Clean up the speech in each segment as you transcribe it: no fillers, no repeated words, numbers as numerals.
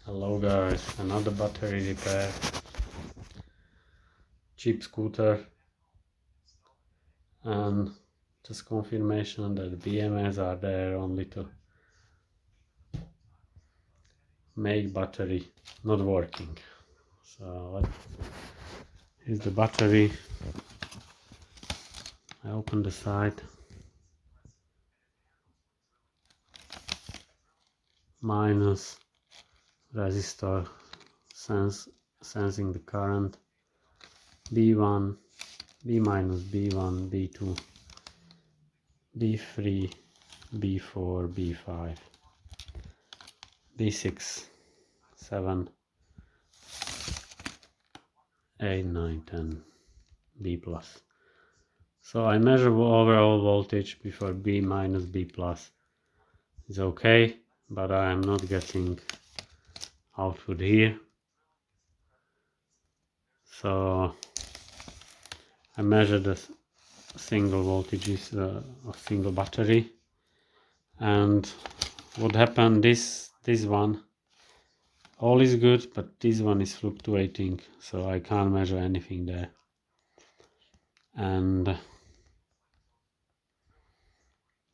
Hello guys, another battery repair. Cheap scooter, and just confirmation that BMS are there only to make battery not working. So here's the battery. I open the side. Minus resistor sensing the current. B1, B minus, B1, B2, B3, B4, B5, B6, 7, 8, 9, 10, B plus. So I measure overall voltage before B minus, B plus is okay, but I am not getting output here. So I measure the single voltages of single battery, and what happened, this one, all is good, but this one is fluctuating, so I can't measure anything there. And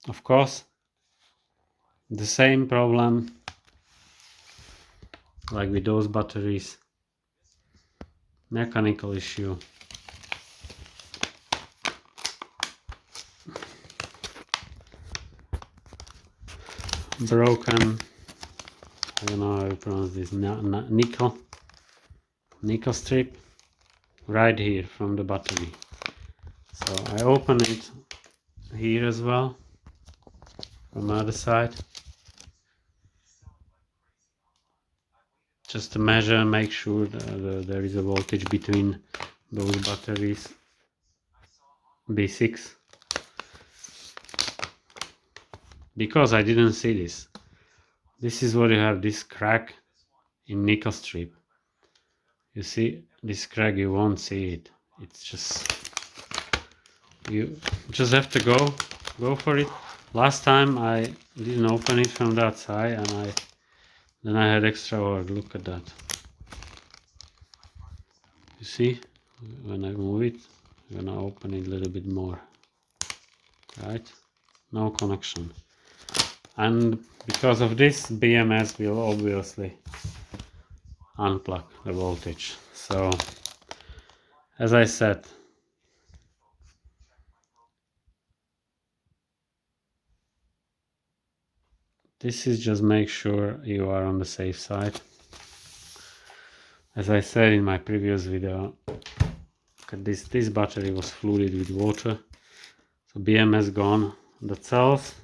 of course the same problem like with those batteries, mechanical issue. Broken, I don't know how to pronounce this, nickel strip right here from the battery. So I open it here as well from the other side, just to measure and make sure that there is a voltage between those batteries. B6, because I didn't see this. This is what you have, this crack in nickel strip. You see this crack, you won't see it. It's just, you just have to go for it. Last time I didn't open it from that side, and then I had extra work. Look at that. You see, when I move it, I'm gonna open it a little bit more. Right? No connection. And because of this, BMS will obviously unplug the voltage. So as I said, this is just make sure you are on the safe side. As I said in my previous video, this battery was flooded with water, so BMS gone. The cells,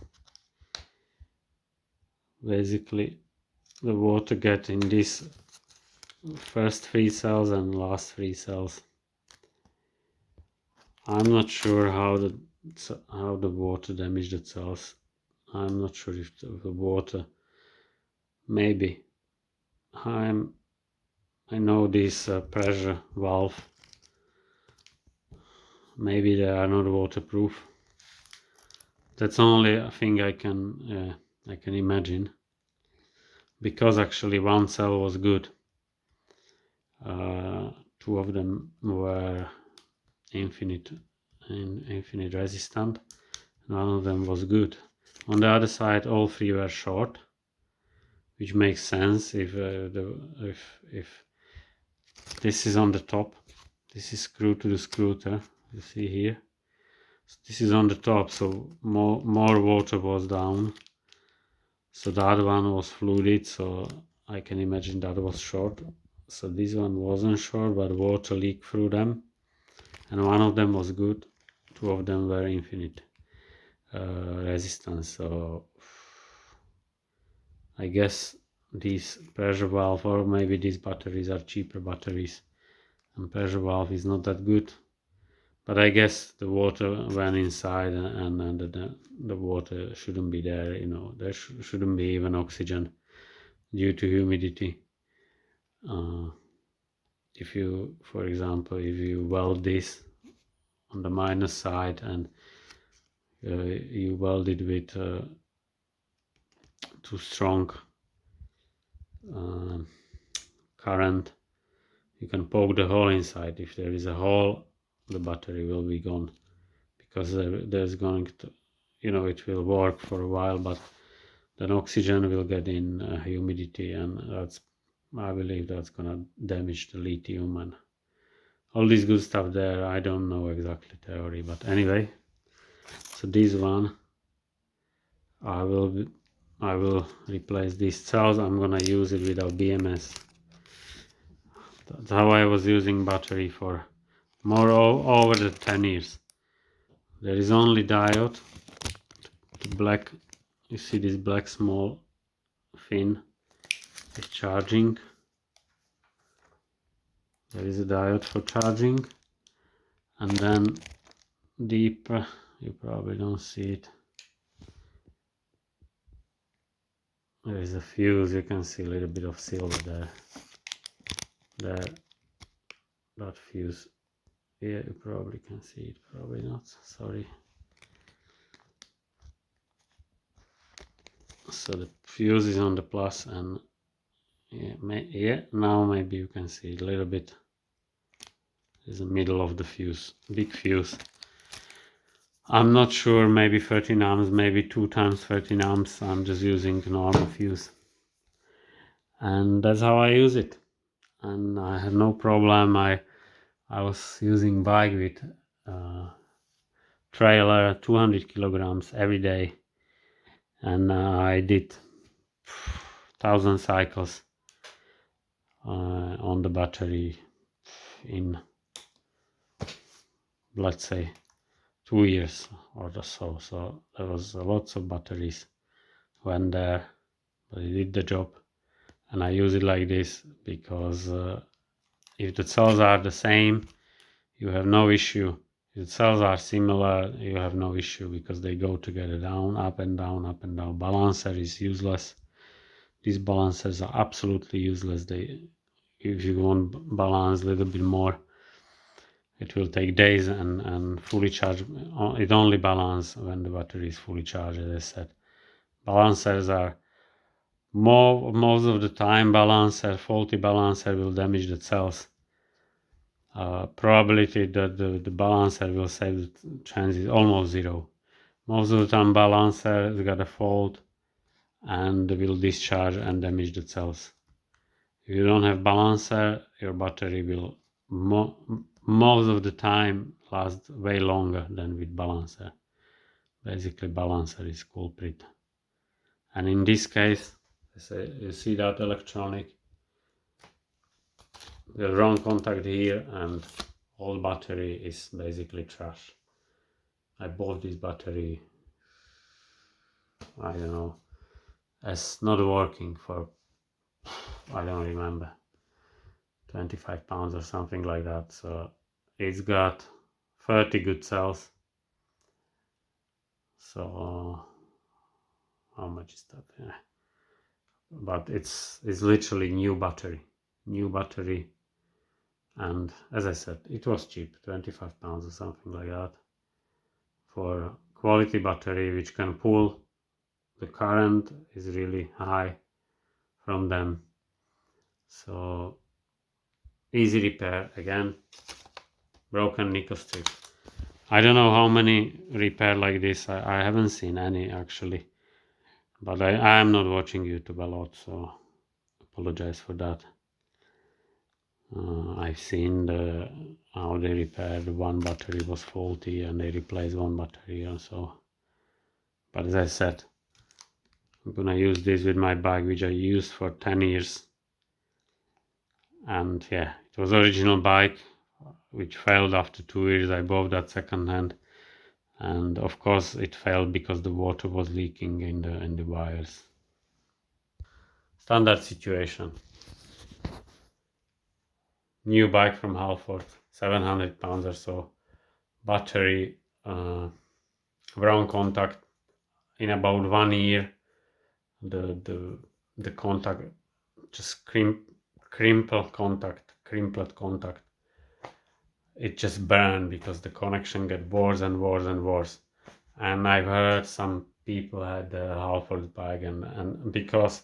basically the water get in these first 3 cells and last 3 cells. I'm not sure how the water damaged the cells. I'm not sure if the water, maybe. I know this pressure valve, maybe they are not waterproof. That's only a thing I can imagine, because actually one cell was good. 2 of them were infinite resistant, and one of them was good. On the other side, all 3 were short, which makes sense if this is on the top, this is screwed to the scooter, you see here. This is on the top, so more water was down. So the other one was flooded, so I can imagine that was short. So this one wasn't short, but water leaked through them, and one of them was good. 2 of them were infinite resistance. So I guess these pressure valve, or maybe these batteries are cheaper batteries, and pressure valve is not that good. But I guess the water went inside, and the water shouldn't be there, you know, there shouldn't be even oxygen due to humidity. If you, for example, if you weld this on the minus side and you weld it with too strong current, you can poke the hole inside. If there is a hole, the battery will be gone, because there's going to, it will work for a while, but then oxygen will get in, humidity, and I believe that's gonna damage the lithium and all this good stuff there. I don't know exactly theory, but anyway. So this one, I will replace these cells. I'm gonna use it without BMS. That's how I was using battery for more over the 10 years. There is only diode, the black, you see this black small fin is charging. There is a diode for charging, and then deeper, you probably don't see it, there is a fuse. You can see a little bit of silver there, that fuse. Yeah, you probably can see it, probably not, sorry. So the fuse is on the plus, and yeah, now maybe you can see it a little bit. Is the middle of the fuse, big fuse. I'm not sure, maybe 13 amps, maybe 2 times 13 amps. I'm just using normal fuse, and that's how I use it, and I had no problem. I was using bike with trailer 200 kilograms every day, and I did 1,000 cycles on the battery in, let's say, 2 years or so. So there was lots of batteries went there, but it did the job. And I use it like this because if the cells are the same, you have no issue. If the cells are similar, you have no issue, because they go together, down, up and down, up and down. Balancer is useless. These balancers are absolutely useless. If you want balance a little bit more, it will take days, and fully charged, it only balance when the battery is fully charged, as I said. Balancers are most of the time, faulty balancer will damage the cells. Probability that the balancer will save the chance is almost zero. Most of the time balancer has got a fault and will discharge and damage the cells. If you don't have balancer, your battery will most of the time last way longer than with balancer. Basically balancer is culprit. And in this case, you see that electronic, the wrong contact here, and all battery is basically trash. I bought this battery, I don't know, it's not working for, I don't remember, 25 pounds or something like that. So it's got 30 good cells. So how much is that? Yeah. But it's literally new battery, and as I said, it was cheap, 25 pounds or something like that, for quality battery which can pull. The current is really high from them, so easy repair. Again, broken nickel strip. I don't know how many repair like this. I haven't seen any actually, but I am not watching YouTube a lot, so apologize for that. I've seen how they repaired one battery was faulty and they replaced one battery or so. But as I said, I'm gonna use this with my bike, which I used for 10 years. And yeah, it was original bike which failed after 2 years. I bought that second hand, and of course it failed because the water was leaking in the wires. Standard situation. New bike from Halford, 700 pounds or so. Battery wrong contact. In about 1 year, the contact just crumpled contact. It just burned because the connection get worse and worse and worse. And I've heard some people had the Halford bike, and because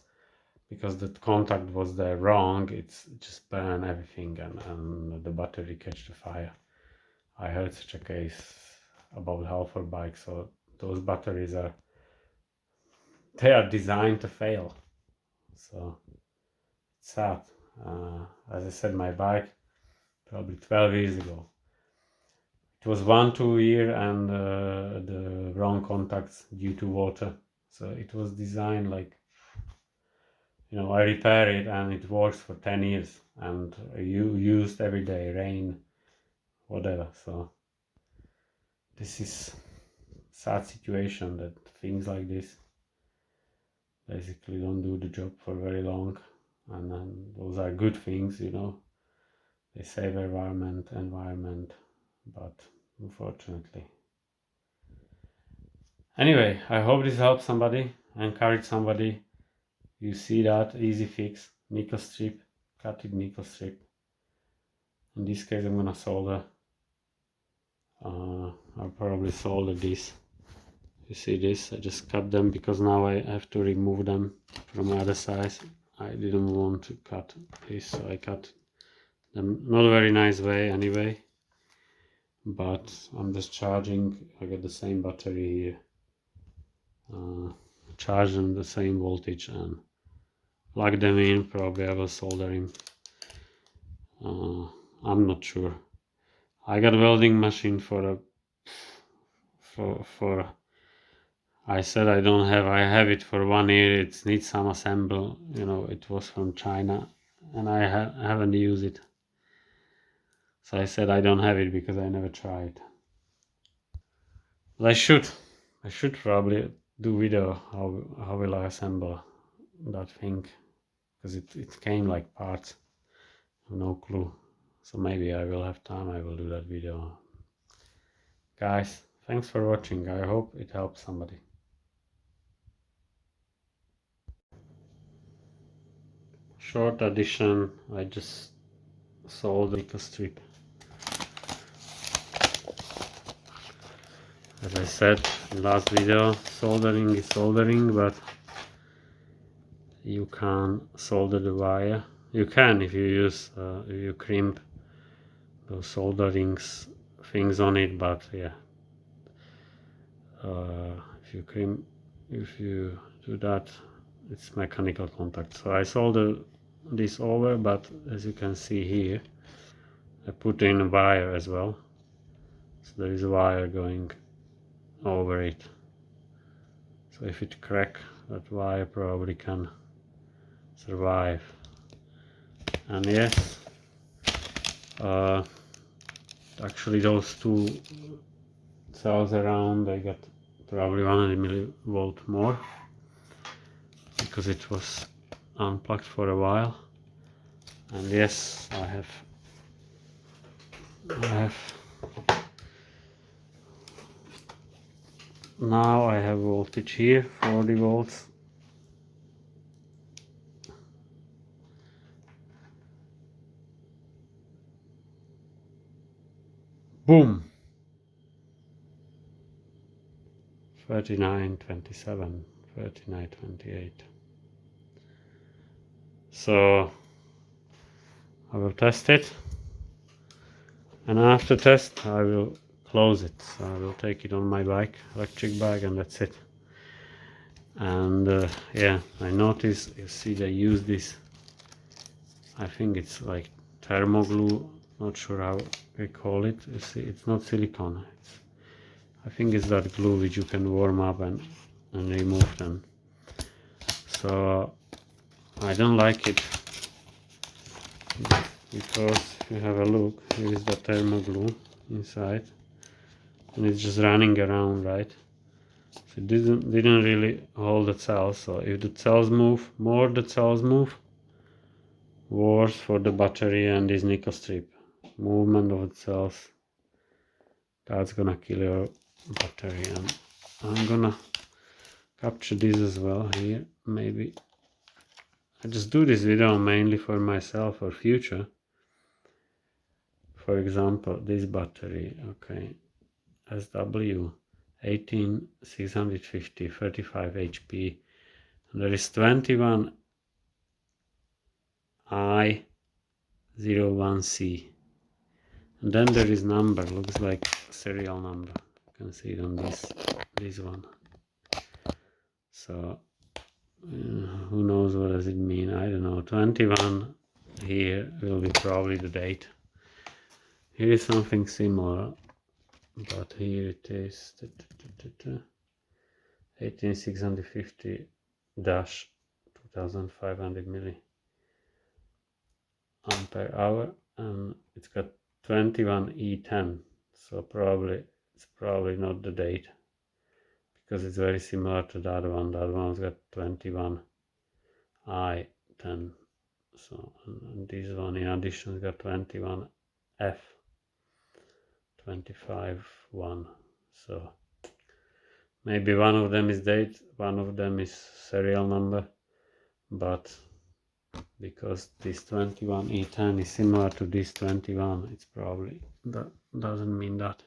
because the contact was there wrong, it's just burn everything and the battery catch the fire. I heard such a case about half bike, so those batteries are designed to fail. So it's sad. As I said, my bike probably 12 years ago. It was 1-2 year and the wrong contacts due to water. So it was designed like, I repair it and it works for 10 years and you used every day, rain, whatever. So this is sad situation that things like this basically don't do the job for very long, and then those are good things, they save environment, but unfortunately. Anyway, I hope this helps somebody, encourage somebody. You see that easy fix, nickel strip, cutted nickel strip. In this case I'm gonna solder. I'll probably solder this. You see this, I just cut them because now I have to remove them from the other side. I didn't want to cut this, so I cut them not a very nice way anyway, but I'm just charging. I got the same battery here, charge them the same voltage and plug them in. Probably I will solder in. I'm not sure. I got a welding machine for I said I don't have. I have it for 1 year. It needs some assemble. It was from China, and I haven't used it. So I said I don't have it because I never tried. But I should probably do video how will I assemble that thing, because it came like parts. No clue. So maybe I will have time. I will do that video. Guys, thanks for watching. I hope it helps somebody. Short addition. I just sold the nickel strip. As I said in last video, soldering is soldering, but you can't solder the wire. You can if you use if you crimp those soldering things on it, but yeah, if you do that, it's mechanical contact. So I solder this over, but as you can see here, I put in a wire as well. So there is a wire going over it. So if it crack, that wire probably can survive. And yes, actually those two cells around, I got probably 100 millivolt more because it was unplugged for a while. And yes, I have now I have voltage here, 40 volts. Boom! 39.27, 39.28. So I will test it, and after test I will close it. So I will take it on my bike, electric bike, and that's it. And yeah, I noticed, you see they use this, I think it's like thermoglue, not sure how they call it. You see, it's not silicone. I think it's that glue which you can warm up and remove them. So I don't like it because if you have a look, here is the thermoglue inside, and it's just running around, right? So it didn't really hold the cells. So if the cells move, more the cells move, worse for the battery and this nickel strip. Movement of the cells, that's gonna kill your battery. And I'm gonna capture this as well here. Maybe I just do this video mainly for myself or future. For example, this battery, okay, SW 18650 35 HP, and there is 21 I01C. And then there is number, looks like serial number. You can see it on this one. So who knows what does it mean? I don't know. 21 here will be probably the date. Here is something similar, but here it is 18650 dash 2500 milliampere hour, and it's got 21E10, so it's probably not the date, because it's very similar to the other one. The other one's got 21I10, so and this one in addition has got 21F 25-1, so maybe one of them is date, one of them is serial number, but because this 21E10 is similar to this 21, it's probably, that doesn't mean that.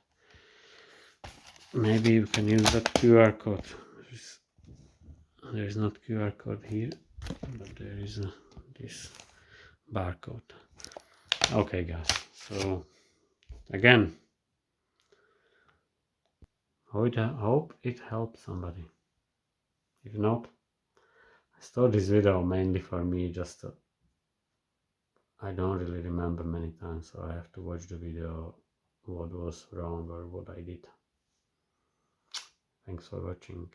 Maybe you can use that QR code. There is not QR code here, but there is this barcode. Okay guys, so again, hope it helps somebody. If not, I started this video mainly for me, just I don't really remember many times, so I have to watch the video what was wrong or what I did. Thanks for watching.